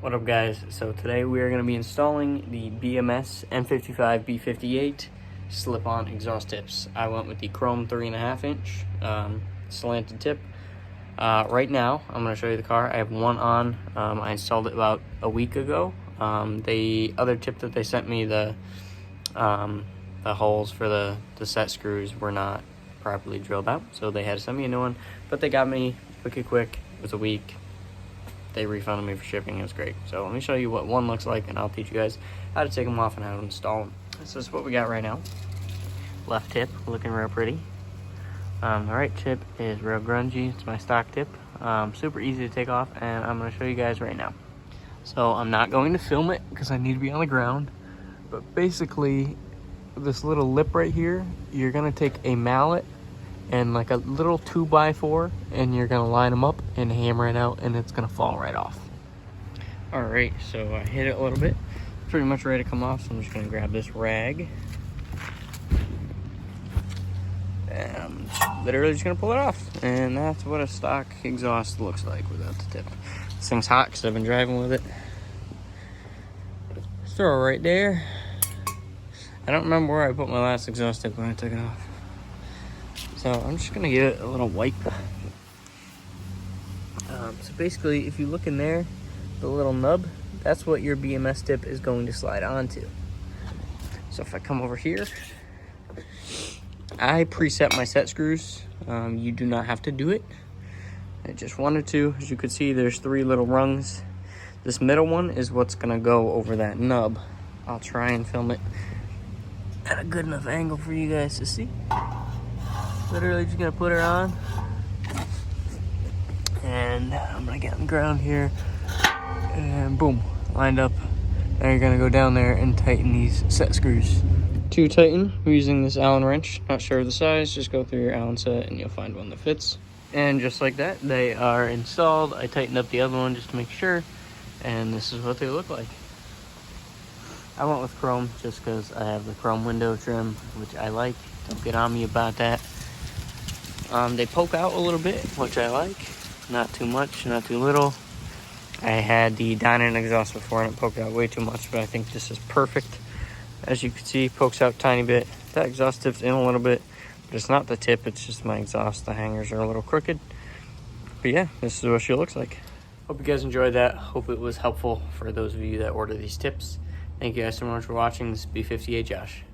What up, guys? So today we are going to be installing the BMS N55 B58 slip-on exhaust tips. I went with the chrome 3.5 inch slanted tip. Right now I'm going to show you the car. I have one on. I installed it about a week ago. The other tip that they sent me, the holes for the set screws were not properly drilled out, so they had to send me a new one, but they got me quick. It was a week. They refunded me for shipping. It was great. So let me show you what one looks like, and I'll teach you guys how to take them off and how to install them. This is what we got right now. Left tip, looking real pretty. The right tip is real grungy. It's my stock tip. Super easy to take off, and I'm going to show you guys right now. So I'm not going to film it because I need to be on the ground, but basically this little lip right here, you're going to take a mallet and like a little 2x4, and you're gonna line them up and hammer it out, and it's gonna fall right off. All right, so I hit it a little bit, pretty much ready to come off, so I'm just gonna grab this rag and I'm literally just gonna pull it off. And that's what a stock exhaust looks like without the tip. This thing's hot because I've been driving with it. Throw it right there. I don't remember where I put my last exhaust tip when I took it off, so I'm just gonna give it a little wipe. So basically, if you look in there, the little nub, that's what your BMS tip is going to slide onto. So if I come over here, I preset my set screws. You do not have to do it. I just wanted to. As you can see, there's 3 little rungs. This middle one is what's gonna go over that nub. I'll try and film it at a good enough angle for you guys to see. Literally just gonna put her on, and I'm gonna get on the ground here, and boom, lined up. Now you're gonna go down there and tighten these set screws. To tighten, we're using this Allen wrench. Not sure of the size, just go through your Allen set and you'll find one that fits. And just like that, they are installed. I tightened up the other one just to make sure, and this is what they look like. I went with chrome just because I have the chrome window trim, which I like. Don't get on me about that. They poke out a little bit, which I like. Not too much, not too little. I had the Dyna exhaust before and it poked out way too much, but I think this is perfect. As you can see, pokes out a tiny bit. That exhaust tip's in a little bit, but it's not the tip, it's just my exhaust. The hangers are a little crooked. But yeah, this is what she looks like. Hope you guys enjoyed that. Hope it was helpful for those of you that order these tips. Thank you guys so much for watching. This is B58 Josh.